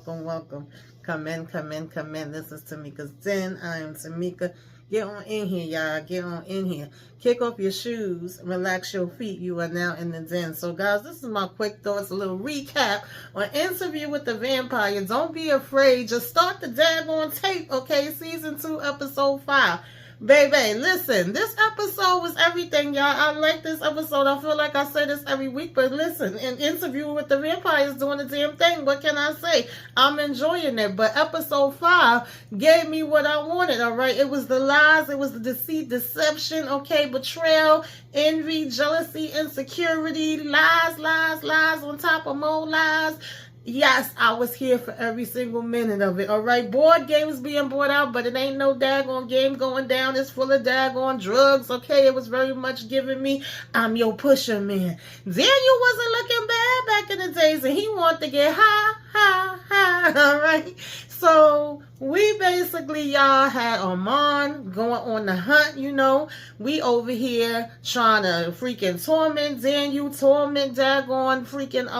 welcome. Come in, come in, come in. This is Tamika's Den. I am Tamika. Get on in here, y'all. Get on in here. Kick off your shoes. Relax your feet. You are now in the den. So, guys, this is my quick thoughts, a little recap on Interview with the Vampire. Don't be afraid. Just start the daggone tape, okay? Season 2, Episode 5. Baby, listen, this episode was everything, y'all. I like this episode. I feel like I say this every week, but listen, an Interview with the Vampire is doing the damn thing. What can I say? I'm enjoying it, but episode 5 gave me what I wanted, all right? It was the lies, it was the deceit, deception, okay, betrayal, envy, jealousy, insecurity, lies on top of more lies. Yes, I was here for every single minute of it, all right? Board games being brought out, but it ain't no daggone game going down. It's full of daggone drugs, okay? It was very much giving me, I'm your pusher, man. Daniel wasn't looking bad back in the days, and he wanted to get high, all right? So we basically, y'all, had Armon going on the hunt, you know. We over here trying to freaking torment Daniel, torment daggone freaking,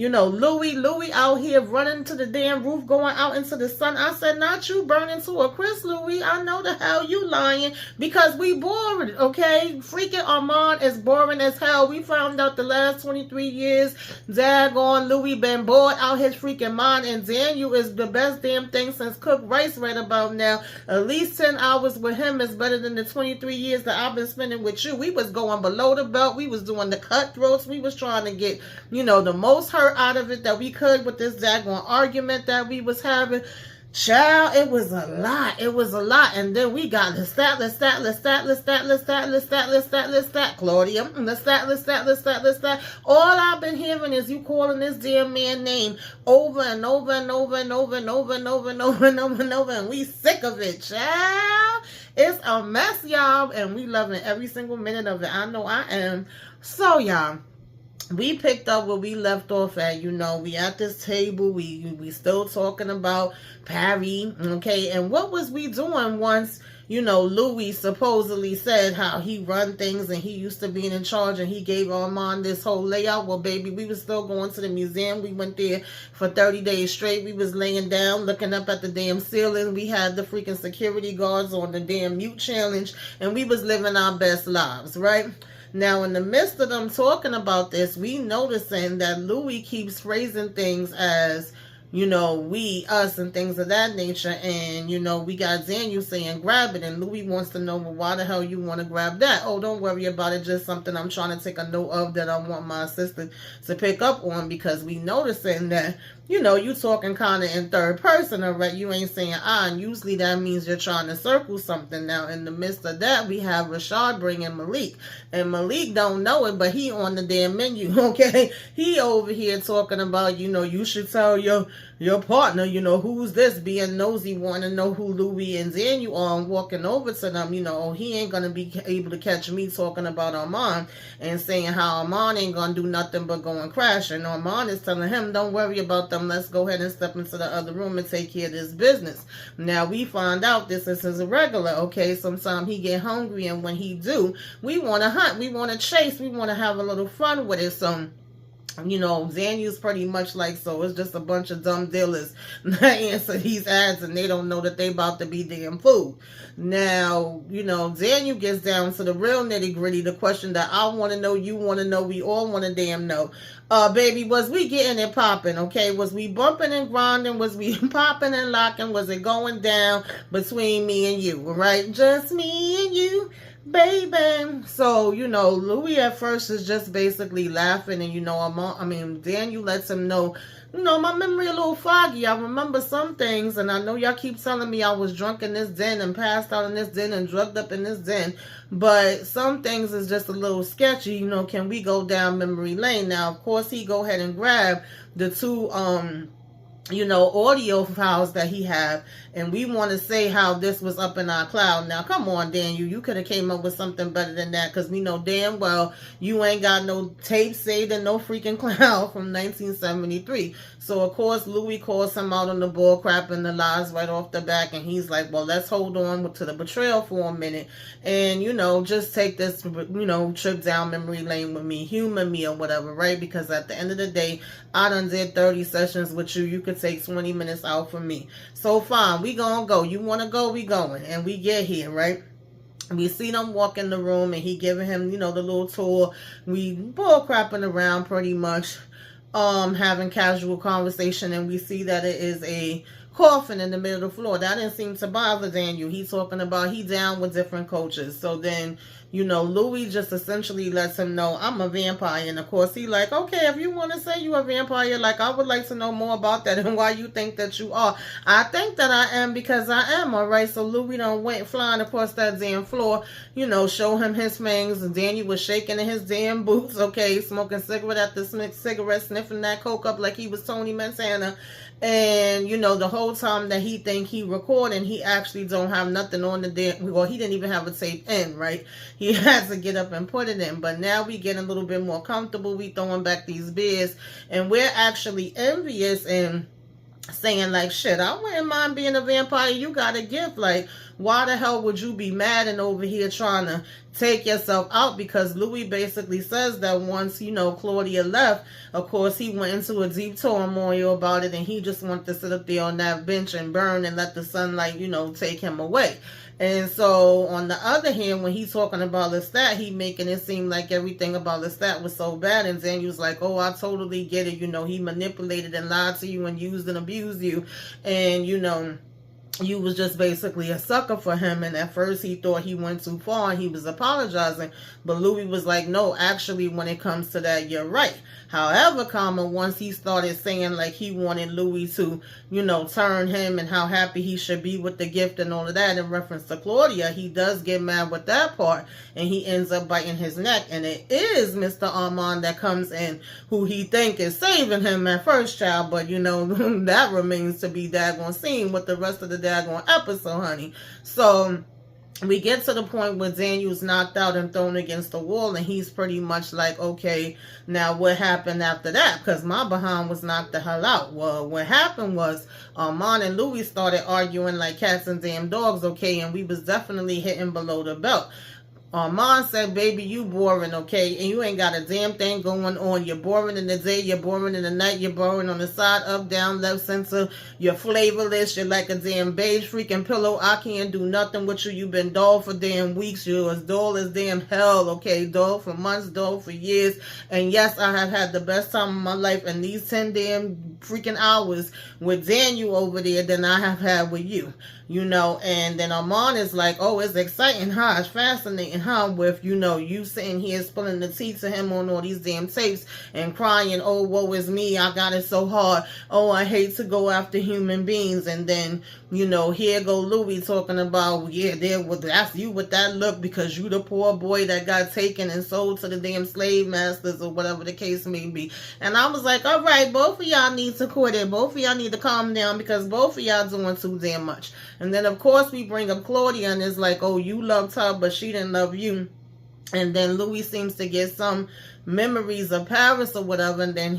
Louis out here running to the damn roof, going out into the sun. I said, not you burning to a crisp, Louis. I know the hell you lying because we bored, okay? Freaking Armon is boring as hell. We found out the last 23 years, daggone Louis been bored out his freaking mind, and Daniel is the best damn thing since cooked rice right about now. At least 10 hours with him is better than the 23 years that I've been spending with you. We was going below the belt. We was doing the cutthroats. We was trying to get, the most hurt out of it that we could with this daggone argument that we was having. Child, it was a lot. It was a lot. And then we got let's stat, Claudia. Let's stat. All I've been hearing is you calling this damn man name over and over. And we sick of it, child. It's a mess, y'all. And we loving every single minute of it. I know I am. So, y'all, we picked up where we left off at, we at this table, we still talking about Parry, okay, and what was we doing once, Louis supposedly said how he run things and he used to be in charge and he gave Armand this whole layout. Well, baby, we was still going to the museum. We went there for 30 days straight. We was laying down, looking up at the damn ceiling. We had the freaking security guards on the damn mute challenge, and we was living our best lives, right? Now, in the midst of them talking about this, we noticing that Louis keeps phrasing things as, we, us, and things of that nature. And, we got Daniel saying, grab it. And Louis wants to know, well, why the hell you want to grab that? Oh, don't worry about it. Just something I'm trying to take a note of that I want my assistant to pick up on, because we noticing that, you talking kind of in third person, all right? You ain't saying I, and usually that means you're trying to circle something. Now, in the midst of that, we have Rashad bringing Malik. And Malik don't know it, but he on the damn menu, okay? He over here talking about, you should tell your partner, who's this, being nosy, wanting to know who Louis and Daniel are, and walking over to them, he ain't going to be able to catch me talking about Armon and saying how Armon ain't going to do nothing but go and crash. And Armon is telling him, don't worry about them. Let's go ahead and step into the other room and take care of this business. Now, we find out this is a regular, okay? Sometimes he get hungry, and when he do, we want to hunt, we want to chase, we want to have a little fun with it. So, Daniel's pretty much like, so it's just a bunch of dumb dealers that answer these ads and they don't know that they about to be damn food. Now, Daniel gets down to the real nitty gritty, the question that I want to know, you want to know, we all want to damn know. Baby, was we getting it popping, okay? Was we bumping and grinding? Was we popping and locking? Was it going down between me and you, right? Just me and you, baby. So, Louis at first is just basically laughing, and, Daniel lets him know, my memory a little foggy. I remember some things, and I know y'all keep telling me I was drunk in this den and passed out in this den and drugged up in this den, but some things is just a little sketchy. Can we go down memory lane? Now, of course, he go ahead and grab the two, audio files that he have, and we want to say how this was up in our cloud. Now, come on, Daniel, you could have came up with something better than that, because we know damn well you ain't got no tape saved in no freaking cloud from 1973. So, of course, Louis calls him out on the bull crap and the lies right off the back, and he's like, well, let's hold on to the betrayal for a minute, and, just take this, trip down memory lane with me, humor me or whatever, right? Because at the end of the day, I done did 30 sessions with you. You could take 20 minutes out for me. So fine, we gonna go. You wanna go, we going. And we get here, right? We see them walk in the room and he giving him, the little tour. We bull crapping around pretty much, having casual conversation, and we see that it is a coffin in the middle of the floor. That didn't seem to bother Daniel. He talking about he down with different coaches. So then, Louis just essentially lets him know, I'm a vampire. And of course he like, okay, if you want to say you a vampire, like, I would like to know more about that and why you think that you are. I think that I am because I am, all right? So Louis done went flying across that damn floor, show him his fangs. And Daniel was shaking in his damn boots, okay, smoking cigarette after cigarette, sniffing that coke up like he was Tony Montana. And, the whole time that he think he recording, he actually don't have nothing on the damn, well, he didn't even have a tape in, right? He had to get up and put it in. But now we get a little bit more comfortable. We throwing back these beers, and we're actually envious and saying like, shit, I wouldn't mind being a vampire. You got a gift. Like, why the hell would you be mad and over here trying to take yourself out? Because Louis basically says that once, Claudia left, of course, he went into a deep turmoil about it, and he just wanted to sit up there on that bench and burn and let the sunlight, take him away. And so, on the other hand, when he's talking about Lestat, he making it seem like everything about Lestat was so bad. And Daniel's like, oh, I totally get it. He manipulated and lied to you and used and abused you. And, you was just basically a sucker for him. And at first he thought he went too far and he was apologizing. But Louis was like, no, actually, when it comes to that, you're right. However, once he started saying like he wanted Louis to, turn him and how happy he should be with the gift and all of that in reference to Claudia, he does get mad with that part and he ends up biting his neck. And it is Mr. Armon that comes in, who he think is saving him at first, child. But, that remains to be daggone seen with the rest of the daggone episode, honey. So we get to the point where Daniel's knocked out and thrown against the wall, and he's pretty much like, okay, now what happened after that? Because my behind was knocked the hell out. Well, what happened was Armon and Louis started arguing like cats and damn dogs, okay, and we was definitely hitting below the belt. Armon said, baby, you boring, okay? And you ain't got a damn thing going on. You're boring in the day, you're boring in the night, you're boring on the side, up, down, left, center. You're flavorless, you're like a damn beige freaking pillow. I can't do nothing with you. You've been dull for damn weeks. You're as dull as damn hell, okay? Dull for months, dull for years. And yes, I have had the best time of my life in these 10 damn freaking hours with Daniel over there than I have had with you. And then Armon is like, oh, it's exciting, huh? It's fascinating, huh? With, you sitting here spilling the tea to him on all these damn tapes and crying, oh, woe is me, I got it so hard. Oh, I hate to go after human beings. And then, here go Louis talking about, yeah, that's you with that look because you the poor boy that got taken and sold to the damn slave masters or whatever the case may be. And I was like, all right, both of y'all need to quit it. Both of y'all need to calm down because both of y'all doing too damn much. And then, of course, we bring up Claudia and it's like, oh, you loved her, but she didn't love you. And then Louis seems to get some memories of Paris or whatever. And then,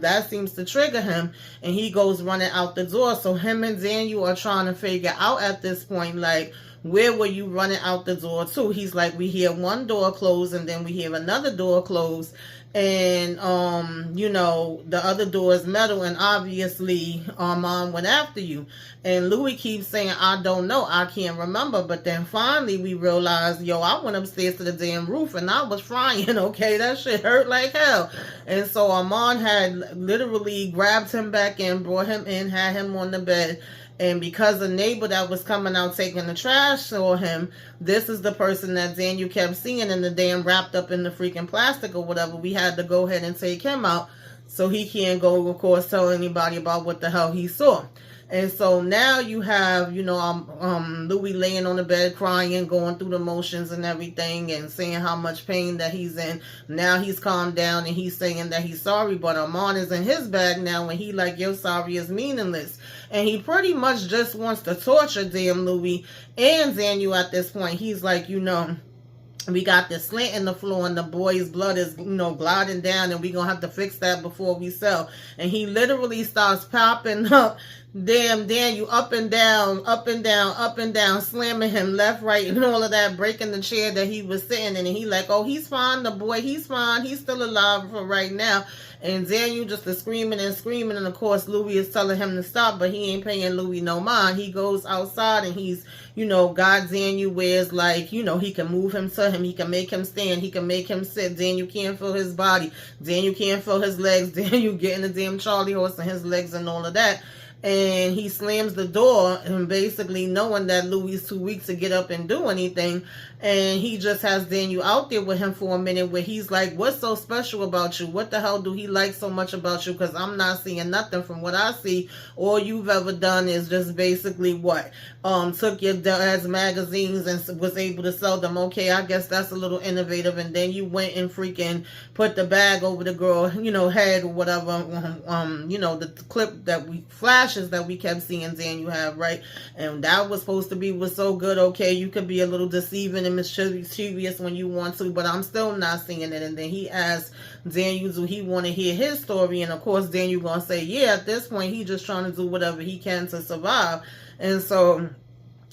that seems to trigger him. And he goes running out the door. So him and Daniel are trying to figure out at this point, like, where were you running out the door to? He's like, we hear one door close and then we hear another door close. And, the other door is metal, and obviously Armon went after you. And Louis keeps saying, I don't know, I can't remember. But then finally we realized, I went upstairs to the damn roof and I was frying, okay? That shit hurt like hell. And so Armon had literally grabbed him back in, brought him in, had him on the bed. And because a neighbor that was coming out taking the trash saw him, this is the person that Daniel kept seeing in the damn wrapped up in the freaking plastic or whatever. We had to go ahead and take him out so he can't go, of course, tell anybody about what the hell he saw. And so now you have, Louis laying on the bed crying, going through the motions and everything and saying how much pain that he's in. Now he's calmed down and he's saying that he's sorry, but Armon is in his bag now and he like, your sorry is meaningless. And he pretty much just wants to torture damn Louis and Daniel at this point. He's like, we got this slant in the floor and the boy's blood is, gliding down and we're going to have to fix that before we sell. And he literally starts popping up damn Daniel up and down, up and down, up and down, slamming him left, right, and all of that, breaking the chair that he was sitting in. And he like, oh, he's fine, the boy, he's fine, he's still alive for right now. And Daniel just is screaming and screaming, and of course Louis is telling him to stop, but he ain't paying Louis no mind. He goes outside and he's, got Daniel where's like, he can move him to him, he can make him stand, he can make him sit. Daniel can't feel his body, Daniel can't feel his legs, Daniel getting the damn Charlie horse and his legs and all of that. And he slams the door, and basically knowing that Louis is too weak to get up and do anything. And he just has Daniel out there with him for a minute where he's like, what's so special about you? What the hell do he like so much about you? Because I'm not seeing nothing. From what I see, all you've ever done is just basically what? Took your dad's magazines and was able to sell them. Okay, I guess that's a little innovative. And then you went and freaking put the bag over the girl, head or whatever. The clip that flashes that we kept seeing Daniel have, right? And that was supposed to be was so good. Okay, you could be a little deceiving and mischievous when you want to, but I'm still not seeing it. And then he asked Daniel, do he want to hear his story? And of course Daniel gonna say, yeah, at this point he just trying to do whatever he can to survive. And so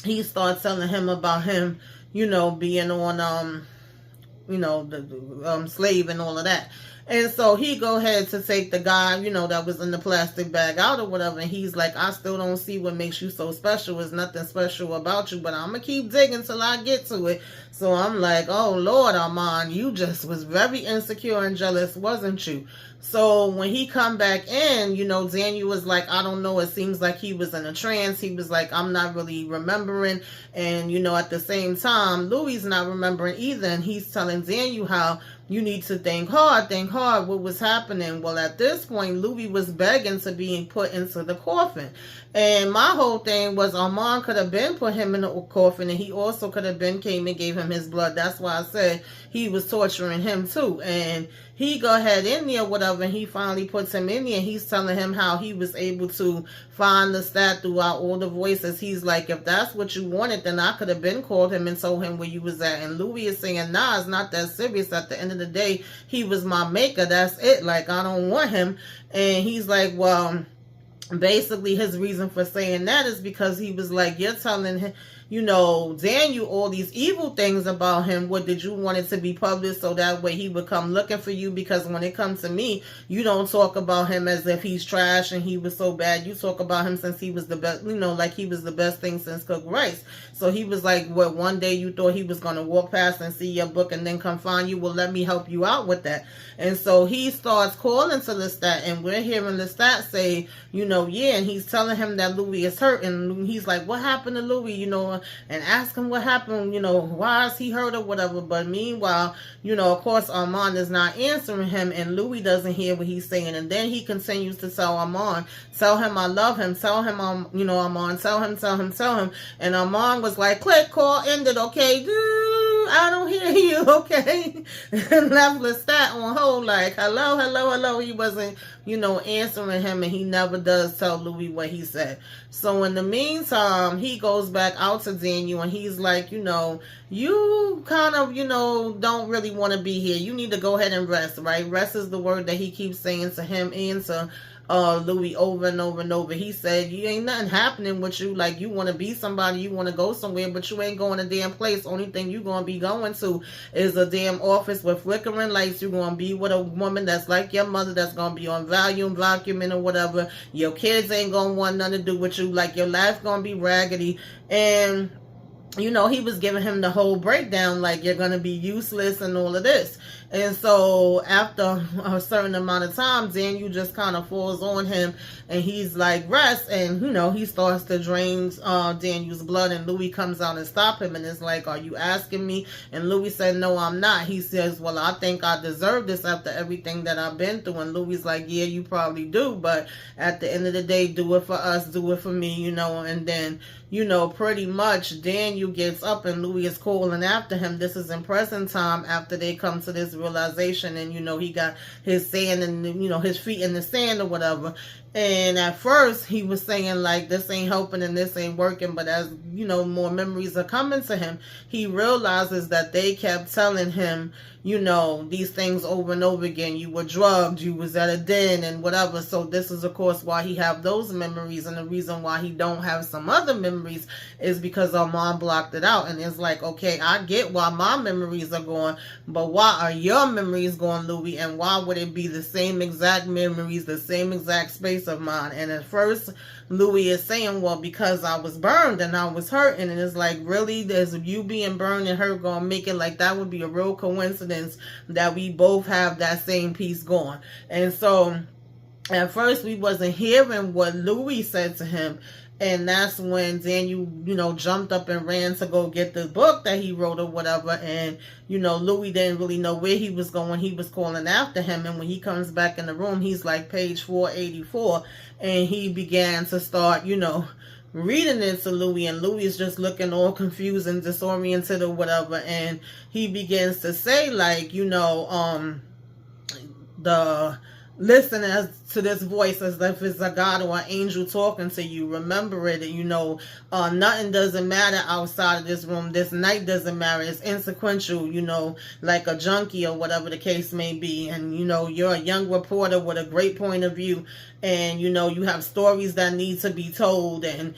he starts telling him about him, being on the slave and all of that. And so he go ahead to take the guy, that was in the plastic bag out or whatever. And he's like, I still don't see what makes you so special. There's nothing special about you, but I'm going to keep digging till I get to it. So I'm like, oh, Lord, Armon, you just was very insecure and jealous, wasn't you? So when he come back in, Daniel was like, I don't know. It seems like he was in a trance. He was like, I'm not really remembering. And, at the same time, Louis not remembering either. And he's telling Daniel how you need to think hard what was happening. Well, at this point, Louis was begging to being put into the coffin. And my whole thing was Armon could have been put him in the coffin, and he also could have been came and gave him his blood. That's why I said he was torturing him too. And he go ahead in there, whatever, and he finally puts him in there, and he's telling him how he was able to find the stat throughout all the voices. He's like, if that's what you wanted, then I could have been called him and told him where you was at. And Louis is saying, nah, it's not that serious. At the end of the day, he was my maker. That's it. Like, I don't want him. And he's like, well, basically his reason for saying that is because he was like, you're telling him, Daniel all these evil things about him. What did you want it to be published so that way he would come looking for you? Because when it comes to me, you don't talk about him as if he's trash and he was so bad. You talk about him since he was the best, like he was the best thing since cooked rice. So he was like, what, one day you thought he was going to walk past and see your book and then come find you? Well, let me help you out with that. And so he starts calling to Lestat, and we're hearing Lestat say, yeah, and he's telling him that Louis is hurt. And he's like, what happened to Louis, and ask him what happened, why is he hurt or whatever. But meanwhile, of course, Armon is not answering him, and Louis doesn't hear what he's saying. And then he continues to tell Armon, tell him I love him, tell him Armon, tell him. And Armon was like, click, call ended, okay, I don't hear you, okay? And left Lestat on hold like, hello. He wasn't, answering him, and he never does tell Louis what he said. So in the meantime, he goes back out to Daniel, and he's like, you kind of, don't really want to be here. You need to go ahead and rest, right? Rest is the word that he keeps saying to him and to Louis over and over and over. He said, you ain't nothing happening with you. Like, you want to be somebody, you want to go somewhere, but you ain't going a damn place. Only thing you going to be going to is a damn office with flickering lights. You're going to be with a woman that's like your mother, that's going to be on volume, document, or whatever. Your kids ain't going to want nothing to do with you. Like, your life's going to be raggedy. And he was giving him the whole breakdown, like, you're going to be useless and all of this. And so after a certain amount of time, Daniel just kind of falls on him, and he's like, rest. And, he starts to drain Daniel's blood, and Louis comes out and stop him, and it's like, are you asking me? And Louis said, no, I'm not. He says, well, I think I deserve this after everything that I've been through. And Louis like, yeah, you probably do, but at the end of the day, do it for us, do it for me, and then, pretty much Daniel gets up, and Louis is calling after him. This is in present time after they come to this realization, and he got his sand and his feet in the sand or whatever. And at first he was saying like, this ain't helping and this ain't working, but as more memories are coming to him, he realizes that they kept telling him these things over and over again. You were drugged, you was at a den and whatever. So this is of course why he have those memories, and the reason why he don't have some other memories is because our mom blocked it out. And it's like, okay, I get why my memories are gone, but why are your memories gone, Louis? And why would it be the same exact memories, the same exact space of mine? And at first Louis is saying, well, because I was burned and I was hurt. And it's like, really, there's you being burned and hurt gonna make it like that would be a real coincidence that we both have that same piece going. And so at first we wasn't hearing what Louis said to him. And that's when Daniel, jumped up and ran to go get the book that he wrote or whatever. And, Louis didn't really know where he was going. He was calling after him. And when he comes back in the room, he's like page 484. And he began to start, reading it to Louis. And Louis is just looking all confused and disoriented or whatever. And he begins to say like, listen to this voice as if it's a God or an angel talking to you. Remember it, nothing doesn't matter outside of this room. This night doesn't matter. It's insequential, like a junkie or whatever the case may be. And, you're a young reporter with a great point of view. And, you have stories that need to be told. And,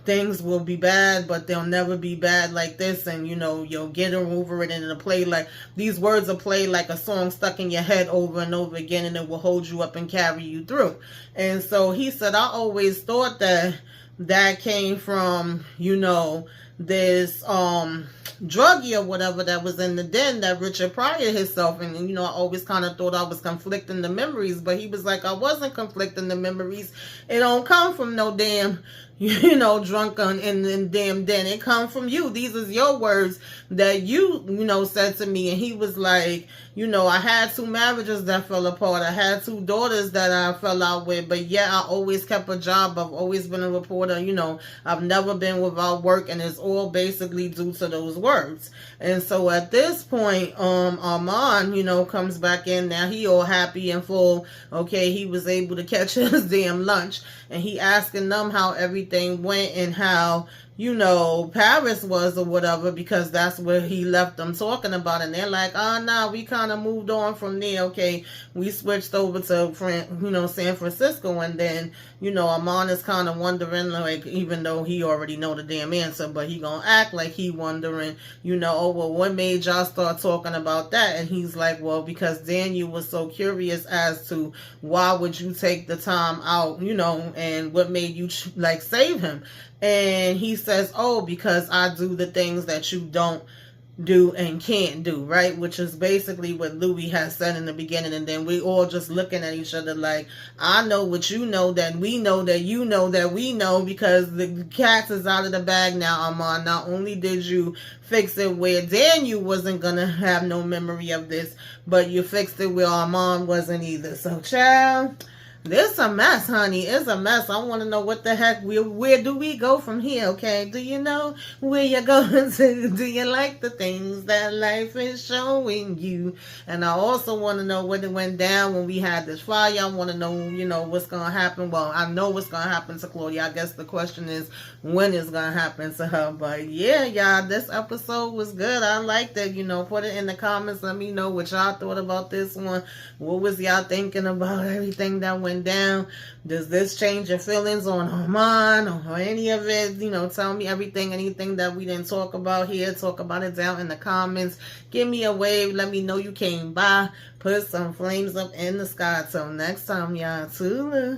things will be bad, but they'll never be bad like this. And, you'll get over it, and it'll play like, these words will play like a song stuck in your head over and over again, and it will hold you up and carry you through. And so he said, I always thought that came from, this druggie or whatever that was in the den, that Richard Pryor himself. And I always kind of thought I was conflicting the memories, but he was like, I wasn't conflicting the memories. It don't come from no damn drunk in the damn den. It come from you. These is your words that you said to me. And he was like, I had 2 marriages that fell apart. I had 2 daughters that I fell out with, but yeah, I always kept a job. I've always been a reporter. I've never been without work, and it's all basically due to those words. And so at this point, Armon, comes back in. Now he all happy and full. Okay, he was able to catch his damn lunch, and he asking them how everything went and how Paris was or whatever, because that's where he left them talking about. And they're like, oh, no, we kind of moved on from there. Okay, we switched over to, San Francisco. And then, Armon is kind of wondering, like, even though he already know the damn answer, but he gonna act like he wondering, oh, well, what made y'all start talking about that? And he's like, well, because Daniel was so curious as to why would you take the time out, and what made you, save him. And he says, oh, because I do the things that you don't do and can't do, right? Which is basically what Louis has said in the beginning. And then we all just looking at each other like, I know what you know, that we know, that you know, that we know, because the cat is out of the bag now, Armon. Not only did you fix it where Daniel wasn't going to have no memory of this, but you fixed it where Armon wasn't either. So, child, this a mess, honey. It's a mess. I want to know what the heck, where do we go from here, okay? Do you know where you're going to? Do you like the things that life is showing you? And I also want to know what it went down when we had this fire. I want to know, what's going to happen. Well, I know what's going to happen to Claudia. I guess the question is, when it's going to happen to her? But yeah, y'all, this episode was good. I liked it. Put it in the comments. Let me know what y'all thought about this one. What was y'all thinking about everything that went down? Does this change your feelings on Armon or any of it? Tell me everything, anything that we didn't talk about here. Talk about it down in the comments. Give me a wave. Let me know you came by. Put some flames up in the sky. Till next time, y'all. Toodaloo.